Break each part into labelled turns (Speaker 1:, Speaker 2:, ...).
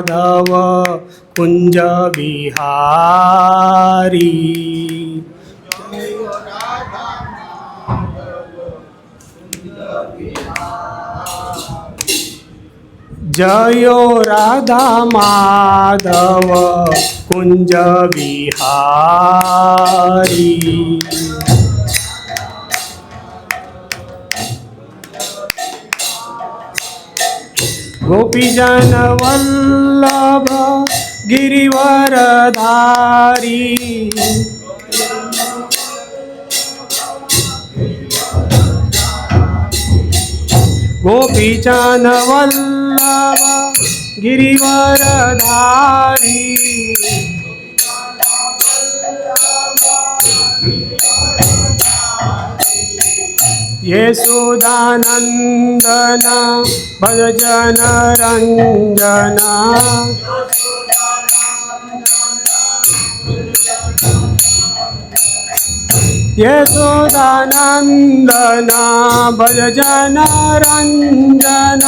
Speaker 1: माधव कुंज बिहारी। जयो राधा माधव कुंज बिहारी। गोपीजन वल्लभ गिरिवरधारी। गोपीजन वल्लभ गिरिवरधारी। यशोदानंदन भज जन रंजन। यशोदानंदन भज जन रंजन।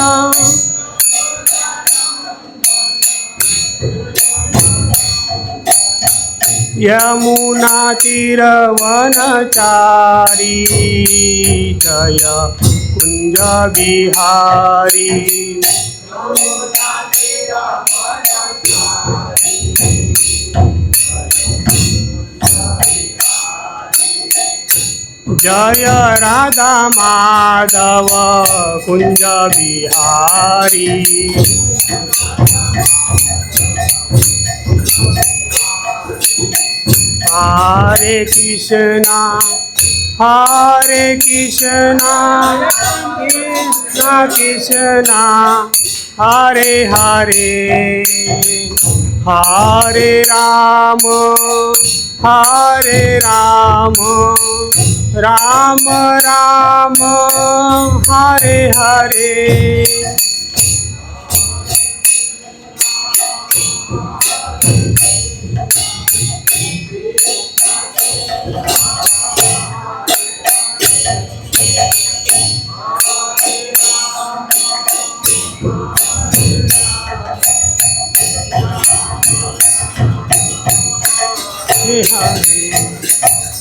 Speaker 1: यमुना तीरवनचारी। जय कुंज बिहारी। जय राधा माधव कुंज बिहारी। हरे कृष्णा कृष्णा कृष्णा हरे हरे। हरे राम राम राम हरे हरे।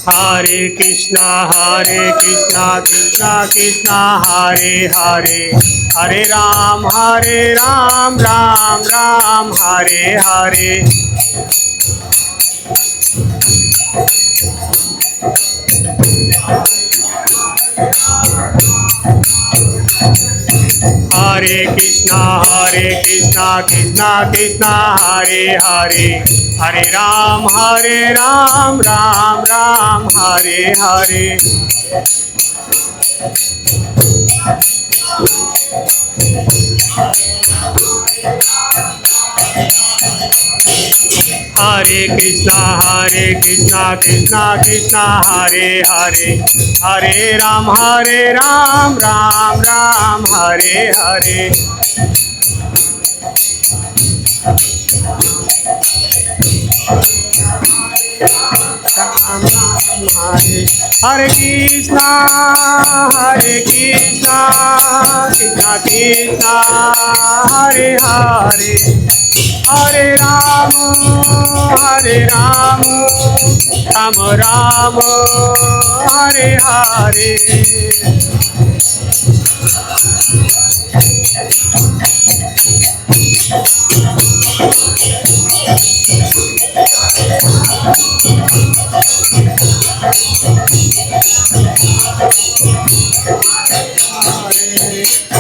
Speaker 1: हरे कृष्णा कृष्णा कृष्णा हरे हरे। हरे राम राम राम हरे हरे। हरे कृष्णा कृष्णा कृष्णा हरे हरे। हरे राम राम राम हरे हरे। हरे कृष्णा कृष्णा कृष्णा हरे हरे। हरे राम राम राम हरे हरे। हरे कृष्णा कृष्णा कृष्णा हरे हरे। हरे राम राम राम हरे हरे।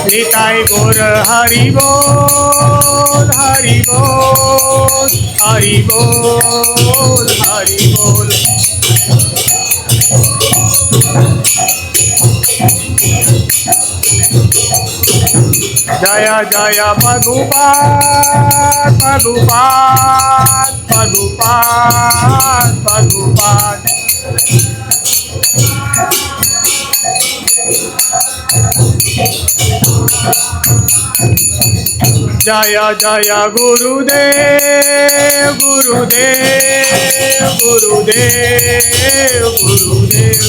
Speaker 1: निताई गौर हरि बोल हरि बोल हरि बोल हरि बोल। जय जय प्रभुपाद प्रभुपाद प्रभुपाद प्रभुपाद। जय जय गुरुदेव गुरुदेव गुरुदेव गुरुदेव।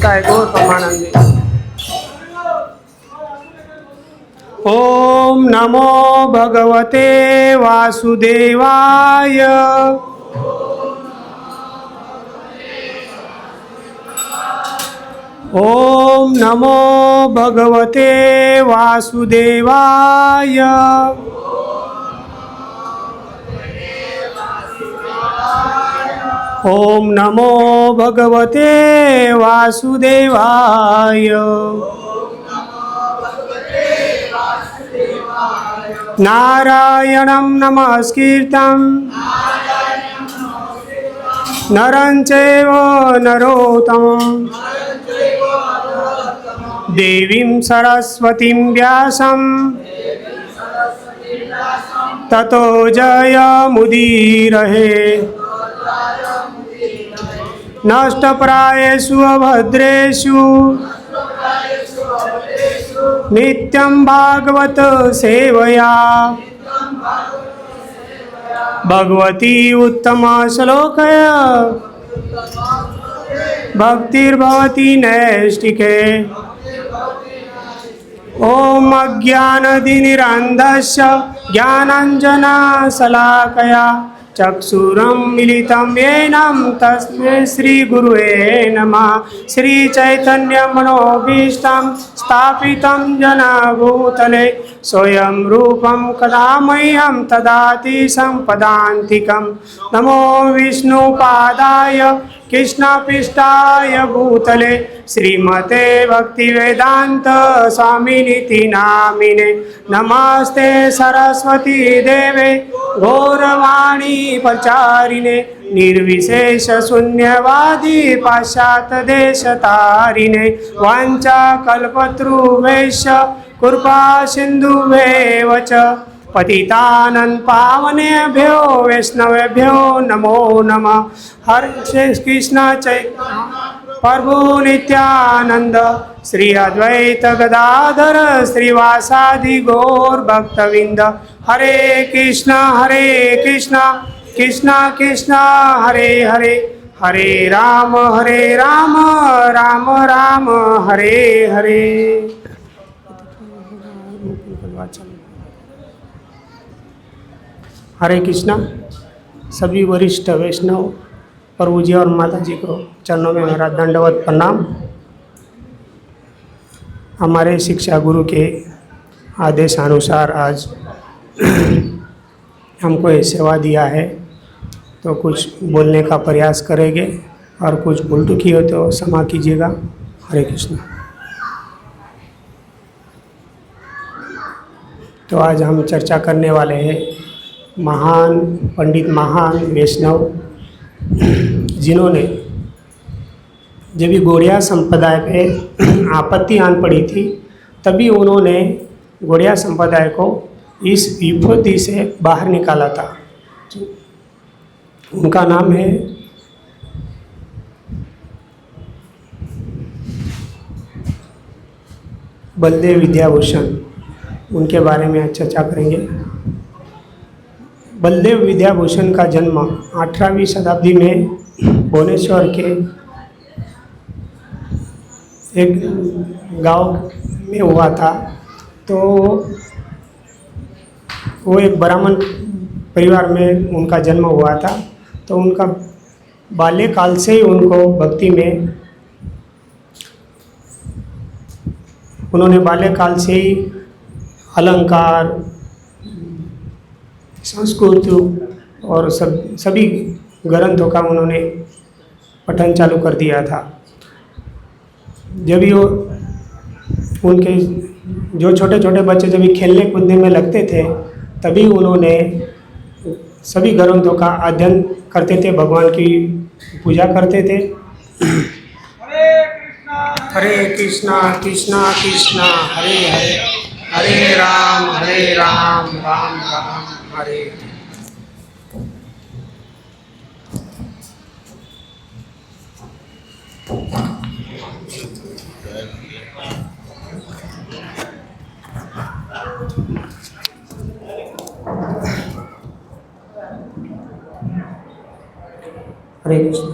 Speaker 1: निताय गौर परमानंदे। ओम नमो भगवते वासुदेवाय। ओम नमो भगवते वासुदेवाय। ओम नमो भगवते वासुदेवाय। नारायणं नमस्कृतं नरं चैव नरोत्तमं देवीं सरस्वतीं व्यासं ततो जयमुदीरये। नष्टप्रायेषु अभद्रेषु नित्यं भागवत सेवया भगवती उत्तमा श्लोकया भक्तिर्भवति नैष्टिके। ओम अज्ञानतिमिरान्धस्य ज्ञानाञ्जनशलाकया चक्षुरुन्मीलितं येन तस्मै श्रीगुरुवे नमः। श्रीचैतन्यमनोभीष्टं स्थापितं येन भूतले स्वयं रूपं कदा मह्यं ददाति सम्पदान्तिकं। नमो विष्णुपादाय कृष्णपृष्ठाय भूतले श्रीमते भक्तिवेदांत स्वामिनिति नामिने। नमस्ते सरस्वती देवे गौरवाणी प्रचारिणे निर्विशेष शून्यवादी पाश्चात्य देशतारिणे। वाञ्छाकल्पतरुभ्यश्च कृपा सिन्धुभ्येव च पतितानं पावनेभ्यो वैष्णवेभ्यो नमो नमः। हरे कृष्ण चैतन्य प्रभु नित्यानंद श्री अद्वैत गदाधर श्रीवासादि गौर भक्तविंद। हरे कृष्ण कृष्ण कृष्ण हरे हरे हरे राम राम राम हरे हरे। हरे कृष्णा। सभी वरिष्ठ वैष्णव प्रभु जी और माता जी को चरणों में मेरा दंडवत प्रणाम। हमारे शिक्षा गुरु के आदेशानुसार आज हमको ये सेवा दिया है तो कुछ बोलने का प्रयास करेंगे और कुछ भूल चुकी हो तो क्षमा कीजिएगा। हरे कृष्ण। तो आज हम चर्चा करने वाले हैं महान पंडित महान वैष्णव जिन्होंने जब भी गौड़िया संप्रदाय पे आपत्ति आन पड़ी थी तभी उन्होंने गौड़िया संप्रदाय को इस विपत्ति से बाहर निकाला था। उनका नाम है बलदेव विद्याभूषण। उनके बारे में आज चर्चा करेंगे। बलदेव विद्याभूषण का जन्म 18वीं शताब्दी में भुवनेश्वर के एक गांव में हुआ था। तो वो एक ब्राह्मण परिवार में उनका जन्म हुआ था। तो उनका बाल्यकाल से ही उनको भक्ति में उन्होंने बाल्यकाल से ही अलंकार संस्कृत और सभी ग्रंथों का उन्होंने पठन चालू कर दिया था। जब भी वो उनके जो छोटे छोटे बच्चे जब भी खेलने कूदने में लगते थे तभी उन्होंने सभी ग्रंथों का अध्ययन करते थे, भगवान की पूजा करते थे। हरे कृष्णा कृष्णा कृष्णा हरे हरे हरे राम राम राम हरे। हरे कृष्ण।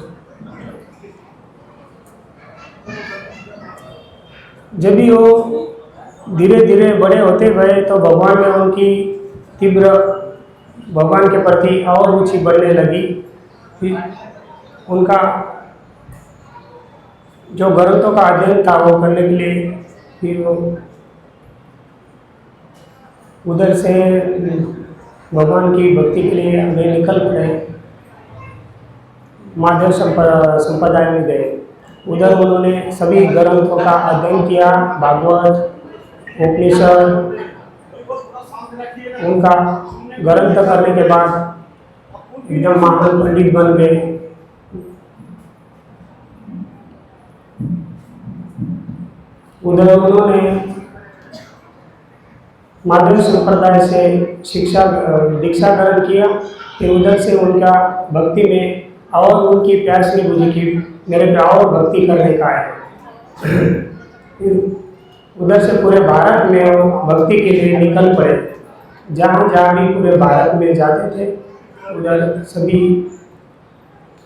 Speaker 1: जब भी वो धीरे धीरे बड़े होते गए तो भगवान में उनकी तीव्र भगवान के प्रति और रुचि बढ़ने लगी। फिर उनका जो ग्रंथों का अध्ययन था वो करने के लिए फिर वो उधर से भगवान की भक्ति के लिए वे निकल पड़े, माधव संप्रदाय में गए। उधर उन्होंने सभी ग्रंथों का अध्ययन किया, भागवत, उपनिषद, उनका ग्रंथ करने के बाद एकदम महान पंडित बन गए। उधर उन्होंने माधव संप्रदाय से दीक्षा ग्रहण किया। फिर उधर से उनका भक्ति में और उनकी प्यास ने बुझी कि मेरे पे और भक्ति करने का है। फिर उधर से पूरे भारत में वो भक्ति के लिए निकल पड़े। जहाँ जहाँ भी पूरे भारत में जाते थे उधर सभी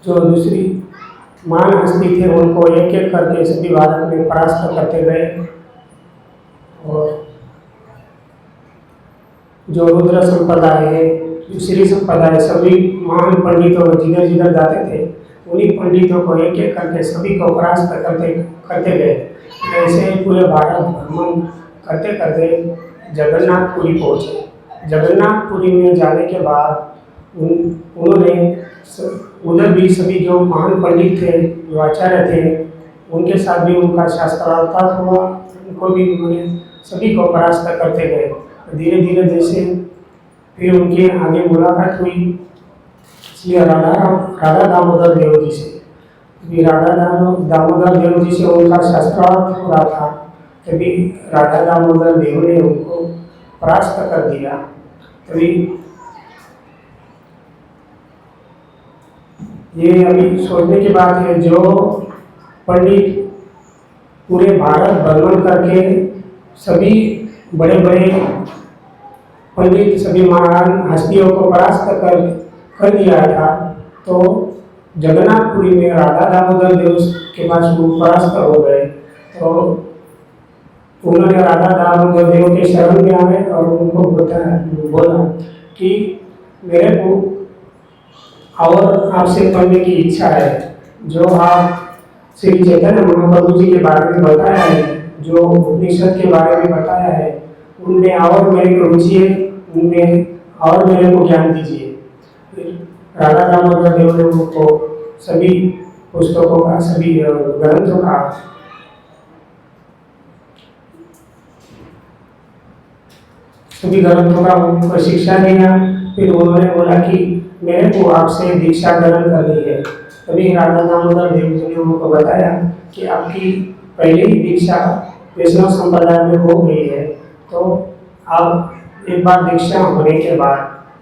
Speaker 1: जो दूसरी महान हस्ती थे उनको एक एक करके सभी भारत में परास्त करते गए। और जो रुद्र संप्रदाय है, जो श्री संप्रदाय, सभी महान पंडितों जिधर जिधर जाते थे उन्हीं पंडितों को एक एक करके सभी को परास्त करते गए। ऐसे पूरे भारत भ्रमण करते करते जगन्नाथपुरी पहुँचे। जगन्नाथपुरी में जाने के बाद उन्होंने उधर भी सभी जो महान पंडित थे, जो आचार्य थे, उनके साथ भी उनका शास्त्रार्थ हुआ। उनको भी उन्होंने सभी को परास्त करते गए। धीरे धीरे जैसे फिर उनके आगे मुलाकात हुई श्री राधा दामोदर देव जी से। तभी राधा दामोदर देव जी से उनका शास्त्रार्थ हो रहा था, तभी राधा दामोदर देव ने उनको परास्त कर दिया। तभी ये अभी सोचने की बात है, जो पंडित पूरे भारत भ्रमण करके सभी बड़े बड़े पंडित, सभी महान हस्तियों को परास्त कर दिया था, तो जगन्नाथपुरी में राधा दामोदर देव के पास वो परास्त हो गए। तो उन्होंने राधा दामोदर देव के शरण में आए और उनको बोला कि मेरे को और आपसे पढ़ने की इच्छा है। जो आप श्री चैतन्य महाप्रभु जी के बारे में बताया है, जो उपनिषद के बारे में बताया है, उनमें और मेरी रुचि है, उनमें और मेरे को ज्ञान दीजिए। फिर राधा दामोदर देव ने उनको सभी पुस्तकों का, सभी ग्रंथों का सभी ग्रंथों का उनको शिक्षा दिया। फिर उन्होंने बोला कि मेरे को आपसे दीक्षा ग्रहण करनी है। तभी राधा दामोदर देव जी ने उनको बताया कि आपकी पहले ही दीक्षा वैष्णव संप्रदाय में हो गई है, तो आप एक बार दीक्षा होने के बाद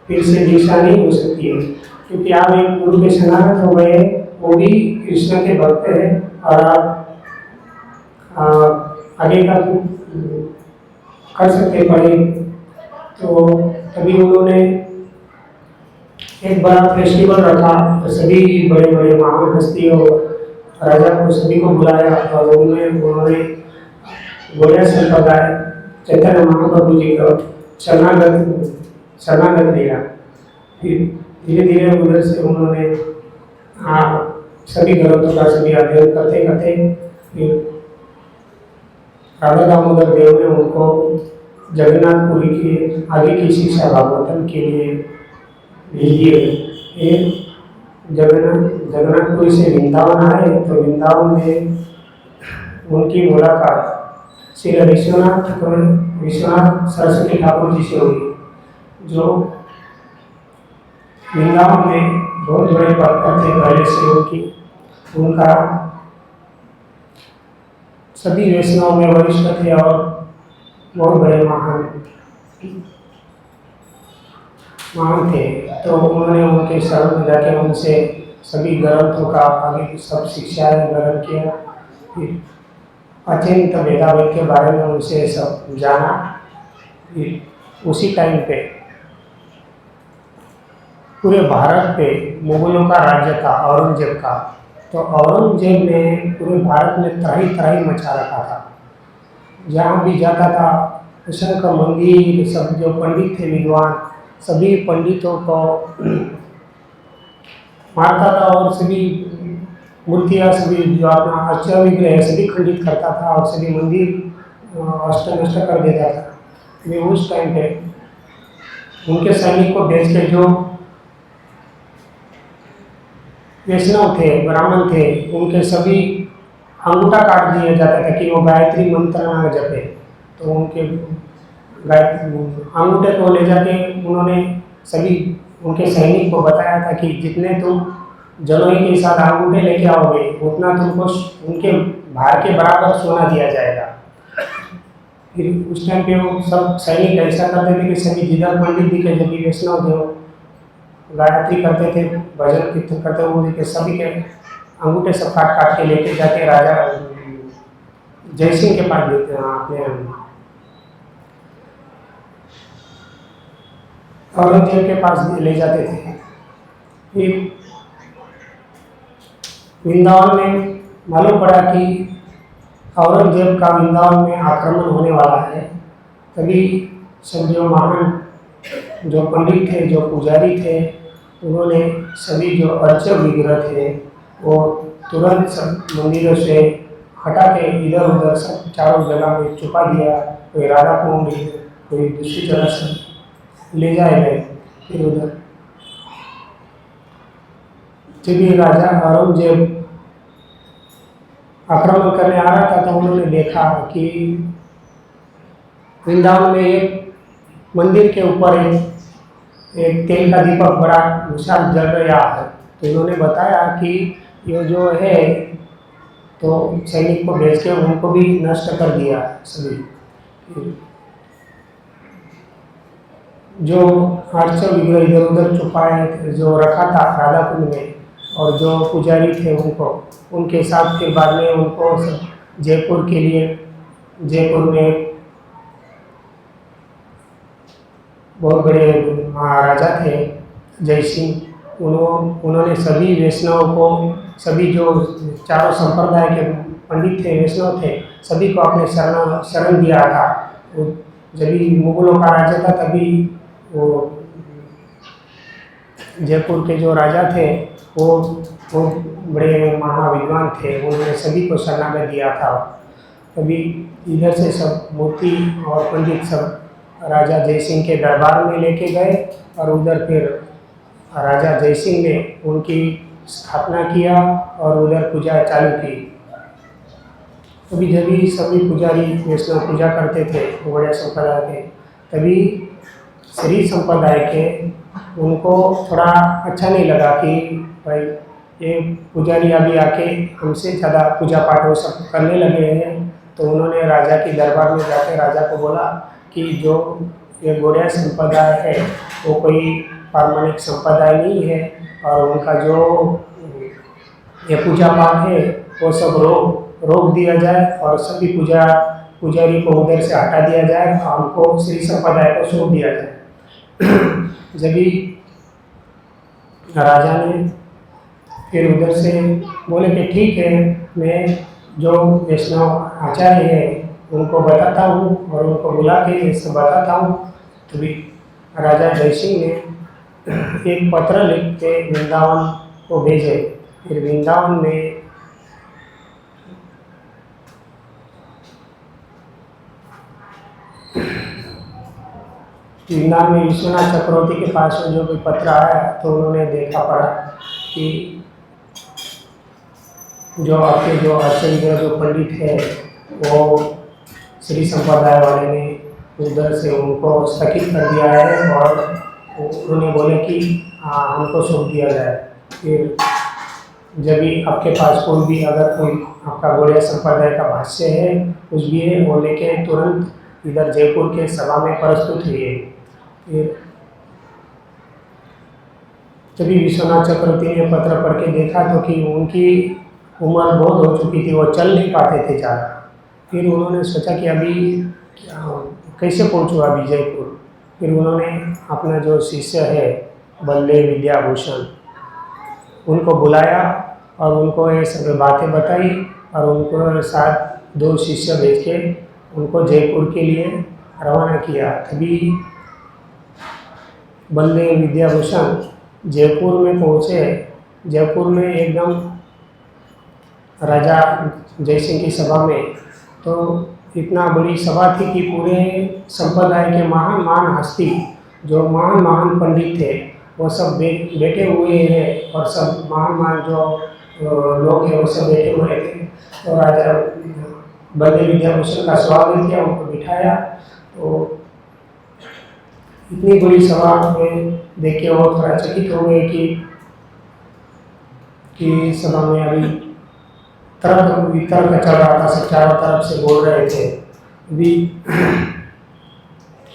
Speaker 1: फिर से दीक्षा नहीं हो सकती है, क्योंकि आप एक गुरु के शरणागत हो गए, वो भी कृष्ण के भक्त हैं और आप आगे का कर सकते पढ़े। तो तभी उन्होंने एक बड़ा फेस्टिवल रखा, तो सभी बड़े बड़े महान हस्तियों, राजा को सभी को बुलाया और उन्होंने गौड़िया संप्रदाय चैतन्य महाप्रभु जी को शरणागत दिया। फिर धीरे धीरे उधर से उन्होंने सभी ग्रंथों का सभी अध्ययन करते करते फिर राधा दामोदर देव ने उनको जगन्नाथपुरी की आगे की शिक्षा भागवतम के लिए भेजिए। ये जगन्नाथपुरी से वृंदावन आए, तो वृंदावन में उनकी मुलाकात श्री विश्वनाथ सरस्वती ठाकुर जी से हुई, जो वृंदावन में बहुत बड़े भक्त थे पहले से। उनका सभी वैष्णव में वरिष्ठ थे और बहुत बड़े महान थे। तो उन्होंने उनके शरण में जाकर उनसे सभी ग्रंथों का आगे सब शिक्षाएं ग्रहण किया। फिर अचिंत वेदावेद के बारे में उनसे सब जाना। फिर उसी टाइम पे पूरे भारत पे मुगलों का राज्य था, औरंगजेब का। तो औरंगजेब ने पूरे भारत में त्राही त्राही मचा रखा था। जहाँ भी जाता था शंकर मंदिर, सब जो पंडित थे विद्वान, सभी पंडितों को मारता था और सभी मूर्तियाँ, सभी जो अपना अर्चा विग्रह है सभी खंडित करता था और सभी मंदिर अष्ट नष्ट कर देता था। वे उस टाइम पे उनके सैनिक को भेज के जो वैष्णव थे, ब्राह्मण थे, उनके सभी अंगूठा काट दिया जाता था कि वो गायत्री मंत्र ना जपे। तो उनके अंगूठे को ले जाके उन्होंने सभी उनके सैनिक को बताया था कि जितने तुम जलोई के साथ अंगूठे लेके आओगे उतना तुमको उनके भार के बराबर सोना दिया जाएगा। फिर उस टाइम पे वो सब सैनिक ऐसा करते थे कि सभी जिधर पंडित जी के जब भी वैष्णव थे गायत्री करते थे, भजन कीर्तन करते हुए के सभी के अंगूठे सब काट काट के लेके जाके राजा जयसिंह के पास देते हैं, अपने औरंगजेब के पास ले जाते थे। फिर वृंदावन में मालूम पड़ा कि औरंगजेब का वृंदावन में आक्रमण होने वाला है। तभी सब जो महान जो पंडित थे, जो पुजारी थे, उन्होंने सभी जो अर्चक विग्रह थे वो तुरंत सब मंदिरों से हटा के इधर उधर सब चारों जगह में छुपा दिया। कोई राधा कुंड, कोई दूसरी जगह से ले जाए गए। फिर उधर जब ये राजा औरंगजेब आक्रमण करने आ रहा था तो उन्होंने देखा कि वृंदावन में एक मंदिर के ऊपर एक तेल का दीपक बड़ा विशाल जल रहा है। तो इन्होंने बताया कि ये जो है, तो सैनिक को भेज के उनको भी नष्ट कर दिया सभी। जो अर्चक विग्रह इधर उधर छुपाए जो रखा था राधा कुंड में, और जो पुजारी थे उनके साथ फिर बाद में उनको जयपुर के लिए, जयपुर में बहुत बड़े महाराजा थे जयसिंह, उन्होंने सभी वैष्णव को, सभी जो चारों संप्रदाय के पंडित थे, वैष्णव थे, सभी को अपने शरण दिया था। जब भी मुगलों का राज्य था तभी वो जयपुर के जो राजा थे वो बड़े महाविद्वान थे, उन्होंने सभी को शरणागत दिया था। तभी इधर से सब मूर्ति और पंडित सब राजा जयसिंह के दरबार में लेके गए और उधर फिर राजा जयसिंह ने उनकी स्थापना किया और उधर पूजा चालू की। तभी जब भी सभी पुजारी वैष्णव पूजा करते थे गौड़िया संप्रदाय के, तभी श्री संप्रदाय के उनको थोड़ा अच्छा नहीं लगा कि भाई ये पुजारी अभी आके हमसे ज़्यादा पूजा पाठ वो सब करने लगे हैं। तो उन्होंने राजा के दरबार में जाकर राजा को बोला कि जो ये गौड़िया संप्रदाय है वो कोई पारमाणिक संप्रदाय नहीं है, और उनका जो ये पूजा पाठ है वो सब रोक दिया जाए और सभी पुजारी को उधर से हटा दिया जाए और हमको श्री संप्रदाय को सौंप दिया जाए। जब भी राजा ने फिर उधर से बोले कि ठीक है, मैं जो वैष्णव आचार्य है उनको बताता हूँ और उनको बुला के इससे बताता हूँ। तभी राजा जयसिंह ने एक पत्र लिख के वृंदावन को भेजे। फिर वृंदावन में विश्वनाथ चक्रवर्ती के पास जो कोई पत्र आया तो उन्होंने देखा पड़ा कि जो आपके जो आचार्य जो पंडित है वो श्री संप्रदाय वाले ने उधर से उनको स्थगित कर दिया है और उन्होंने बोले कि हमको सौंप दिया जाए। फिर जब भी आपके पास कोई भी अगर कोई आपका गौड़िया संप्रदाय का भाष्य है कुछ भी है वो लेके तुरंत इधर जयपुर के सभा में प्रस्तुत हुए। फिर जब विश्वनाथ चक्रवर्ती ने पत्र पढ़ के देखा तो कि उनकी उम्र बहुत हो चुकी थी, वो चल नहीं पाते थे ज़्यादा। फिर उन्होंने सोचा कि अभी कैसे पहुँचूँ अभी जयपुर। फिर उन्होंने अपना जो शिष्य है बल्ले विद्याभूषण उनको बुलाया और उनको ये सब बातें बताई और उनको साथ दो शिष्य भेज के उनको जयपुर के लिए रवाना किया। तभी बलदेव विद्याभूषण जयपुर में पहुँचे। जयपुर में एकदम राजा जयसिंह की सभा में तो इतना बड़ी सभा थी कि पूरे संप्रदाय के महान महान हस्ती, जो महान महान पंडित थे, वो सब बैठे हुए हैं और सब महान महान जो लोग हैं वो सब बैठे हुए थे। तो राजा बलदेव विद्याभूषण का स्वागत किया, उनको बिठाया। तो इतनी बड़ी सभा में देख के वो थोड़ा चकित हो गए कि सभा में अभी तर्क चल रहा था, सब चारों तरफ से बोल रहे थे। अभी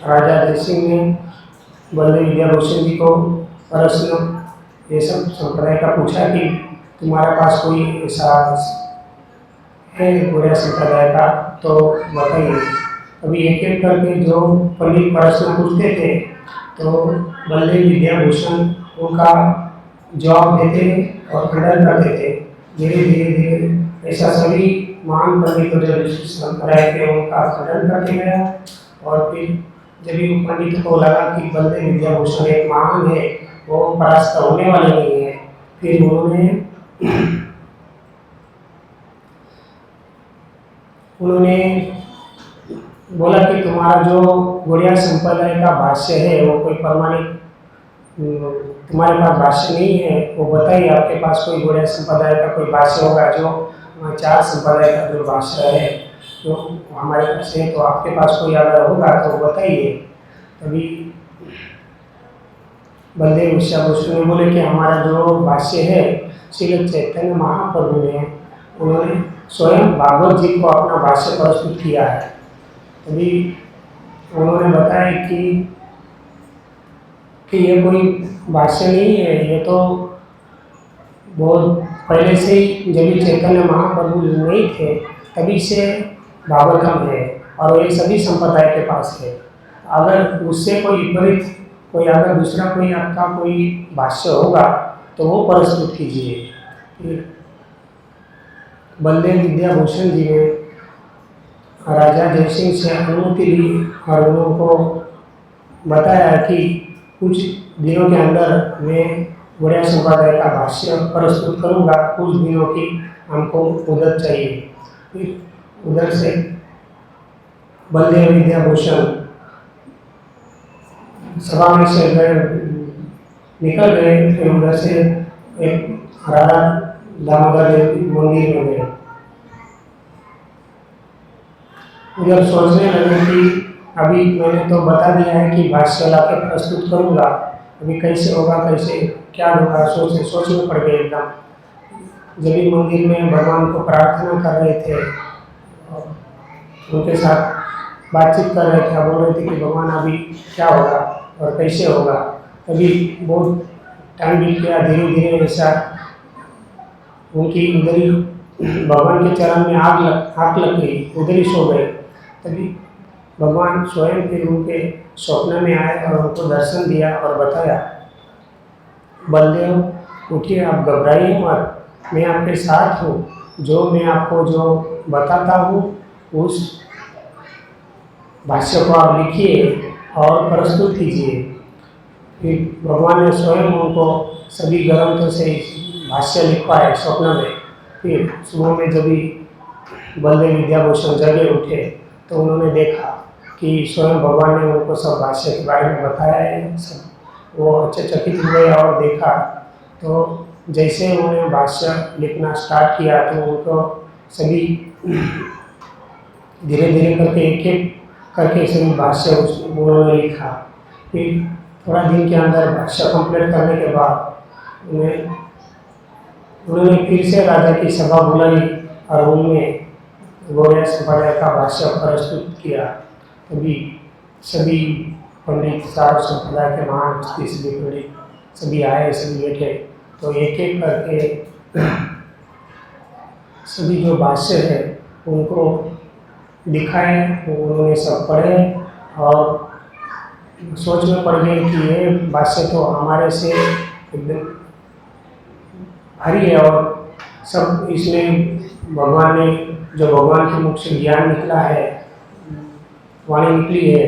Speaker 1: राजा जयसिंह ने बलदेव विद्याभूषण जी को प्रश्न ये सब संप्रदाय का पूछा कि तुम्हारे पास कोई ऐसा है गौड़िया संप्रदाय का, तो बताइए। अभी एक एक करके जो पंडित प्रश्न पूछते थे तो बलदेव विद्याभूषण उनका जवाब देते और खंडन करते थे। धीरे धीरे ऐसा सभी महान पंडितों जो संप्रदाय के उनका खंडन करते गया। और फिर जब भी पंडित को लगा कि बलदेव विद्याभूषण एक महान है, वो परास्त होने वाले नहीं है, फिर उन्होंने बोला कि तुम्हारा जो गौड़िया संप्रदाय का भाष्य है वो कोई प्रमाणित, तुम्हारे पास भाष्य नहीं है, वो बताइए आपके पास कोई गौड़िया संप्रदाय का कोई भाष्य होगा, जो 4 संप्रदाय का जो भाष्य है जो हमारे पास है, तो आपके पास कोई अगर होगा तो बताइए। तभी बलदेव विद्याभूषण ने बोले कि हमारा जो भाष्य है श्री चैतन्य महाप्रभु ने, उन्होंने स्वयं भागवत जी को अपना भाष्य प्रस्तुत किया है। तभी उन्होंने बताया कि ये कोई भाष्य नहीं है, ये तो बहुत पहले से ही, जब चैतन्य महाप्रभु नहीं थे तभी से भागवतम है और ये सभी संप्रदाय के पास है। अगर उससे कोई विपरीत कोई अगर दूसरा कोई आपका कोई भाष्य होगा तो वो प्रस्तुत कीजिए। बलदेव विद्याभूषण जी ने राजा जयसिंह से अनुमति ली और उनको बताया कि कुछ दिनों के अंदर मैं गौड़िया संप्रदाय का भाष्य प्रस्तुत करूंगा, कुछ दिनों की हमको मुदत चाहिए। फिर उधर से बलदेव विद्याभूषण सभा में से निकल गए। फिर उधर से एक राधा दामोदर मंदिर में गए। उधर सोचने लगे कि अभी मैंने तो बता दिया है कि भाष्य ला के प्रस्तुत करूँगा, अभी कैसे होगा, कैसे क्या होगा, सोचने पड़ गए एकदम। जब भी मंदिर में भगवान को प्रार्थना कर रहे थे, उनके साथ बातचीत कर रहे थे, बोल रहे थे कि भगवान अभी क्या होगा और कैसे होगा। तभी बहुत टाइम बीत गया, धीरे धीरे ऐसा उनकी उधर ही भगवान के चरण में आग लग गई, उधर ही सो गए। तभी भगवान स्वयं फिर उनके स्वप्न में आए और उनको दर्शन दिया और बताया, बलदेव उठिए, आप घबराइए मत, मैं आपके साथ हूँ, जो मैं आपको जो बताता हूँ उस भाष्य को आप लिखिए और प्रस्तुत कीजिए। फिर भगवान ने स्वयं उनको सभी ग्रंथों से भाष्य लिखवाए स्वप्न में। फिर सुबह में जब भी बलदेव विद्याभूषण जगे उठे तो उन्होंने देखा कि स्वयं भगवान ने उनको सब भाष्य के बारे में बताया है। सब वो चकित हुए और देखा तो जैसे उन्होंने भाष्य लिखना स्टार्ट किया तो उनको सभी धीरे धीरे करके एक एक करके सभी भाष्य उन्होंने लिखा। फिर थोड़ा दिन के अंदर भाष्य कंप्लीट करने के बाद उन्होंने फिर से राजा की सभा बुलाई और उनमें गौड़िया संप्रदाय का भाष्य प्रस्तुत किया। तभी सभी पंडित, चारों संप्रदाय के महान हस्ती, सभी पंडित सभी आए, सभी बैठे। तो एक एक करके सभी जो भाष्य है उनको दिखाए, उन्होंने सब पढ़े और सोच में पड़ गए कि ये भाष्य तो हमारे से एकदम भारी है और सब इसमें भगवान ने जो भगवान के मुख से ज्ञान निकला है वाणी निकली है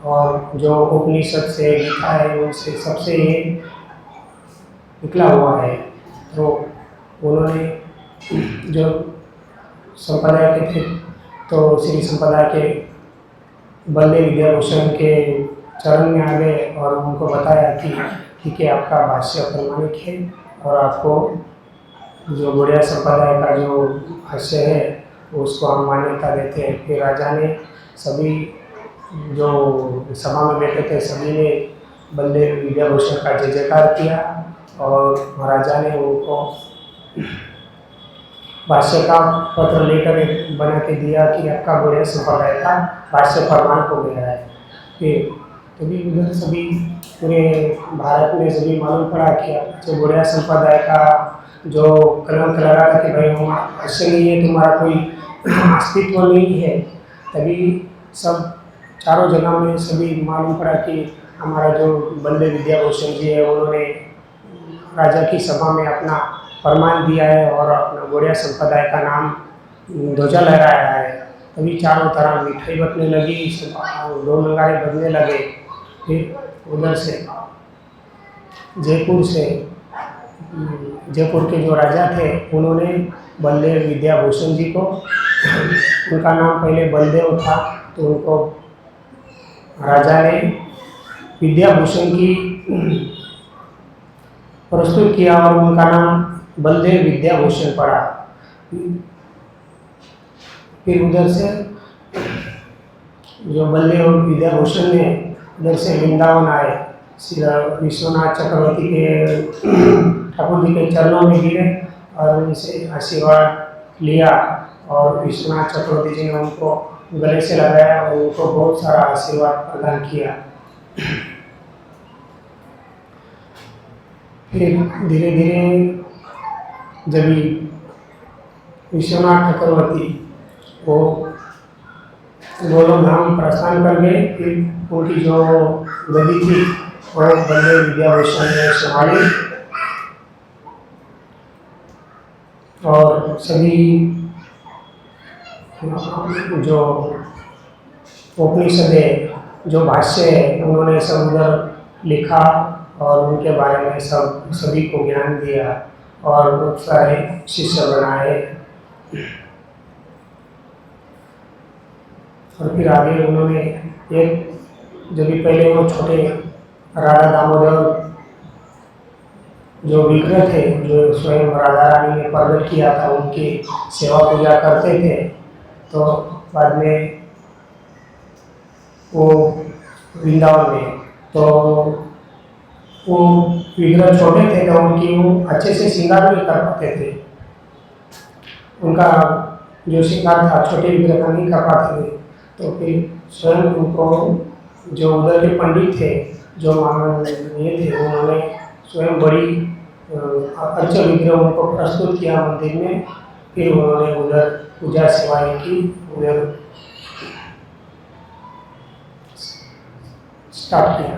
Speaker 1: और जो उपनिषद से गीता है उनसे सबसे ये निकला हुआ है। तो उन्होंने जो संप्रदाय के थे तो श्री संप्रदाय के बलदेव विद्याभूषण के चरण में आ गए और उनको बताया कि ठीक है, आपका भाष्य प्रमाणिक है और आपको जो गौड़िया संप्रदाय का जो भाष्य है उसको हम मान्यता देते हैं। फिर राजा ने सभी जो सभा में बैठे थे सभी ने बलदेव विद्याभूषण का जय जयकार किया और महाराजा ने उनको भाष्य का पत्र लेकर बना के दिया कि आपका गौड़िया संप्रदाय का भाष्य प्रमाण हो गया है। फिर तभी उधर सभी पूरे भारत में सभी मालूम पड़ा कि जो गौड़िया संप्रदाय का जो कलंक लगा था कि भाई हम भाष्य नहीं है, तुम्हारा कोई अस्तित्व नहीं है। तभी सब चारों जगह में सभी मालूम पड़ा कि हमारा जो बलदेव विद्याभूषण जी है उन्होंने राजा की सभा में अपना प्रमाण दिया है और अपना गौड़िया संप्रदाय का नाम ध्वजा लहराया है। तभी चारों तरफ मिठाई बटने लगी, दो नगाड़े बजने लगे। फिर उधर से जयपुर के जो राजा थे उन्होंने बलदेव विद्याभूषण जी को, उनका नाम पहले बलदेव था तो उनको राजा ने विद्याभूषण की प्रस्तुत किया और उनका नाम बलदेव विद्याभूषण पड़ा। फिर उधर से जो बलदेव विद्याभूषण ने उधर से वृंदावन आए, श्री विश्वनाथ चक्रवर्ती के ठाकुर जी के चरणों में गिरे और उनसे आशीर्वाद लिया और विश्वनाथ चक्रवर्ती जी ने उनको गले से लगाया और उनको बहुत सारा आशीर्वाद प्रदान किया। फिर धीरे धीरे जब विश्वनाथ चक्रवर्ती वो गोलोक धाम प्रस्थान कर गए, फिर उनकी जो गद्दी थी वो बलदेव विद्याभूषण ने संभाली और सभी जो उपनिषद है, जो भाष्य है, उन्होंने सब उधर लिखा और उनके बारे में सभी को ज्ञान दिया और बहुत सारे शिष्य बनाए। और फिर आगे उन्होंने एक जो भी पहले वो छोटे राधा दामोदर जो विग्रह थे जो स्वयं राधा रानी ने प्रकट किया था, उनकी सेवा पूजा करते थे। तो बाद में वो वृंदावन में तो वो विग्रह छोटे थे तो उनकी वो अच्छे से श्रृंगार नहीं कर पाते थे। उनका जो श्रृंगार था छोटे विग्रह का नहीं कर पाते थे। तो फिर स्वयं उनको जो उधर के पंडित थे, जो ये थे, उन्होंने स्वयं बड़ी अच्छे विग्रह उनको प्रस्तुत किया मंदिर में। फिर उन्होंने उधर पूजा सेवाएं की, उधर स्टार्ट किया।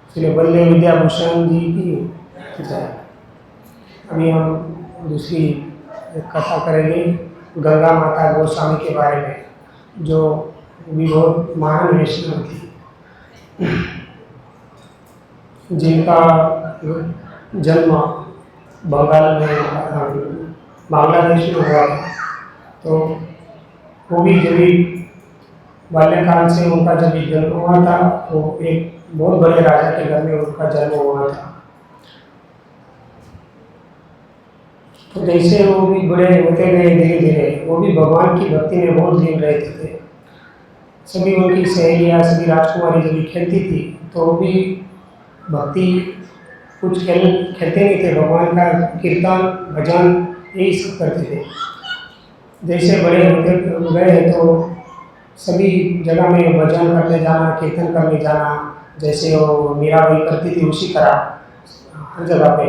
Speaker 1: इसलिए बलदेव विद्याभूषण जी की जय। अभी हम दूसरी कथा करेंगे गंगा माता गोस्वामी के बारे में, जो भी बहुत महान वैष्णव थी, जिनका जन्म बांग्लादेश में हुआ। तो वो भी जब बाल्यकाल से उनका जब जन्म हुआ था, वो एक बहुत बड़े राजा के घर में उनका जन्म हुआ था। तो जैसे वो भी बड़े होते गए धीरे धीरे, वो भी भगवान की भक्ति में बहुत लीन रहते थे। सभी उनकी सहेलियाँ, सभी राजकुमारी जब भी खेलती थी तो वो भी भक्ति कुछ खेलते नहीं थे, भगवान का कीर्तन भजन यही सब करते थे। जैसे बड़े होते गए तो सभी जगह में भजन करने जाना, कीर्तन करने जाना, जैसे वो मीराबाई करती थी उसी तरह हर जगह पे।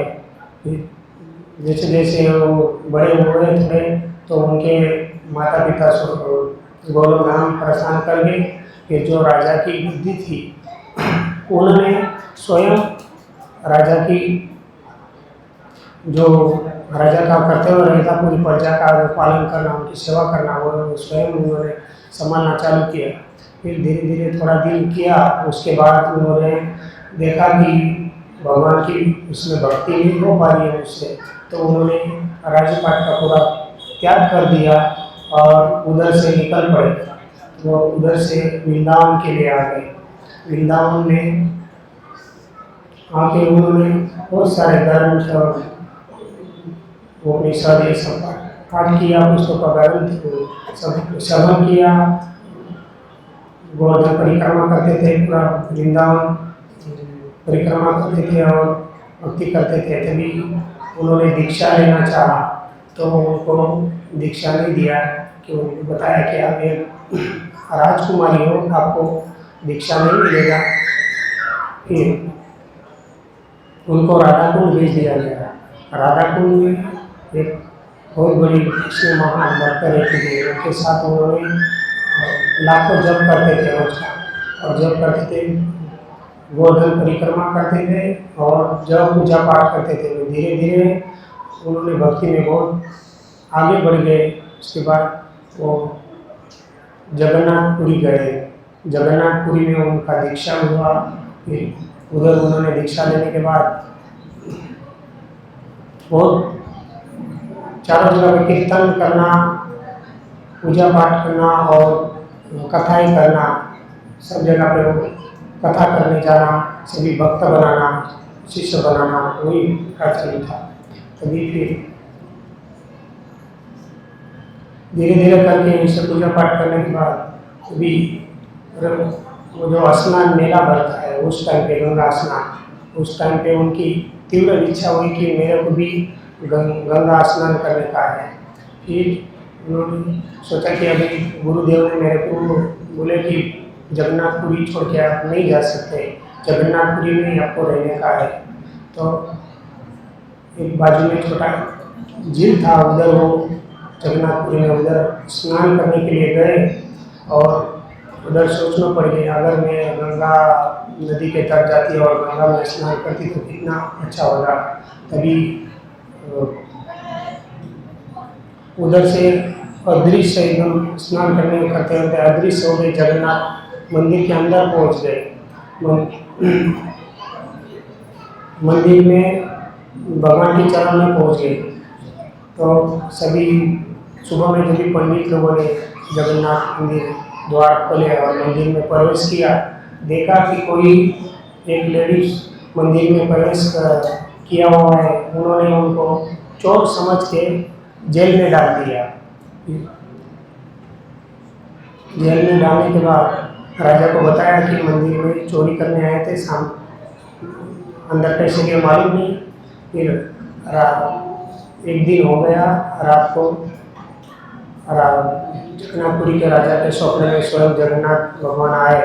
Speaker 1: जैसे जैसे वो बड़े हो गए थोड़े तो उनके माता पिता गोलोक धाम प्रस्थान कर गए। फिर जो राजा की बुद्धि थी उन्होंने स्वयं राजा की जो राजा का कर्तव्य रहता पूरी प्रजा का जो पालन करना, उनकी सेवा करना, वो स्वयं उन्होंने संभालना चालू किया। फिर धीरे धीरे थोड़ा दिन किया, उसके बाद उन्होंने देखा कि भगवान की उसमें भक्ति नहीं हो पा रही है उससे, तो उन्होंने राज्यपाट का पूरा त्याग कर दिया और उधर से निकल पड़े। वो उधर से वृंदावन के लिए आ गए। वृंदावन में आके उन्होंने बहुत सारे ग्रंथ और उपनिषद ये सब पाठ किया, पुस्तकों का ग्रंथ सब श्रवण किया, गोवर्धन परिक्रमा करते थे, पूरा वृंदावन परिक्रमा करते थे और भक्ति करते थे। तभी उन्होंने दीक्षा लेना चाहा तो उनको दीक्षा नहीं दिया, कि उनको बताया कि आप एक राजकुमारी हो, आपको दीक्षा नहीं मिलेगा। फिर उनको राधा कुंड भेज दिया गया। राधा कुंड में एक बहुत बड़ी कृष्ण महान भक्त रहती थी, उनके साथ उन्होंने लाखों जप करते थे रोज का, और जप करते थे, गोवर्धन परिक्रमा करते थे और जब पूजा पाठ करते थे। धीरे धीरे उन्होंने भक्ति में बहुत आगे बढ़ गए। उसके बाद वो जगन्नाथपुरी गए। जगन्नाथपुरी में उनका दीक्षा हुआ। फिर उधर उन्होंने दीक्षा लेने के बाद बहुत चारों जगह पे कीर्तन करना, पूजा पाठ करना और कथाएं करना, सब जगह पे वो कथा करने जाना, सभी भक्त बनाना, शिष्य बनाना, वही कार्य था। तभी फिर धीरे धीरे करके इनसे पूजा पाठ करने के बाद अभी वो जो स्नान मेला भरता है उस टाइम पे, गंगा स्नान, उस टाइम पे उनकी तीव्र इच्छा हुई कि मेरे को भी गंगा स्नान करने का है। फिर उन्होंने सोचा कि अभी गुरुदेव ने मेरे को बोले कि जगन्नाथपुरी छोड़ के आप नहीं जा सकते, जगन्नाथपुरी में ही आपको रहने का है। तो एक बाजू में छोटा झील था, उधर वो जगन्नाथपुरी में उधर स्नान करने के लिए गए और उधर सोचना पड़ गया, अगर मैं गंगा नदी के तट जाती और गंगा में स्नान करती तो कितना अच्छा होगा। तभी उधर से अदृश्य एकदम स्नान करने करते करते अदृश्य हो गए, जगन्नाथ मंदिर के अंदर पहुंच गए। मंदिर में भगवान के चरण में पहुंच गए। तो सभी सुबह में जब भी पंडित लोगों ने जगन्नाथ मंदिर द्वार खोले और मंदिर में प्रवेश किया, देखा कि कोई एक लेडीज मंदिर में प्रवेश किया हुआ है। उन्होंने उनको चोर समझ के जेल में डाल दिया। जेल में डालने के बाद राजा को बताया कि मंदिर में चोरी करने आए थे, शाम अंदर कैसे गए मालूम नहीं। फिर एक दिन हो गया, रात को जगन्नाथपुरी के राजा के स्वप्न में स्वयं जगन्नाथ भगवान आए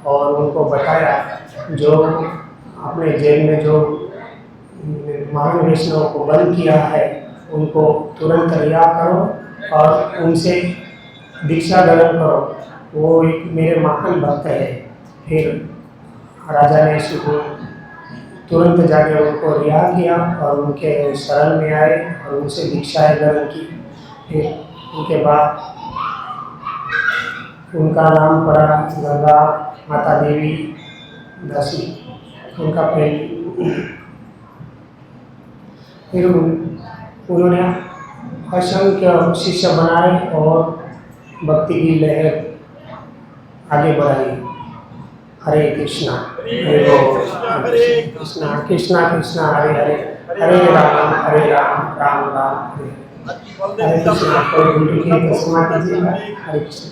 Speaker 1: और उनको बताया, जो अपने जेल में जो महान वैष्णव को बंद किया है उनको तुरंत रिहा करो और उनसे दीक्षा ग्रहण करो, वो एक मेरे महान भक्त है। फिर राजा ने इसको तुरंत जाके उनको रिहा किया और उनके शरण में आए और उनसे दीक्षा ग्रहण की। फिर उनके बाद उनका नाम पड़ा गंगा माता देवी दासी, उनका प्रेम। फिर उन्होंने असंख्य शिष्य बनाए और भक्ति की लहर आगे बढ़ाई। हरे कृष्णा हरे कृष्णा कृष्णा कृष्णा हरे हरे, हरे राम राम राम हरे हरे। हरे कृष्णा। कोई वीडियो की तस्मा कीजिएगा। हरे कृष्णा।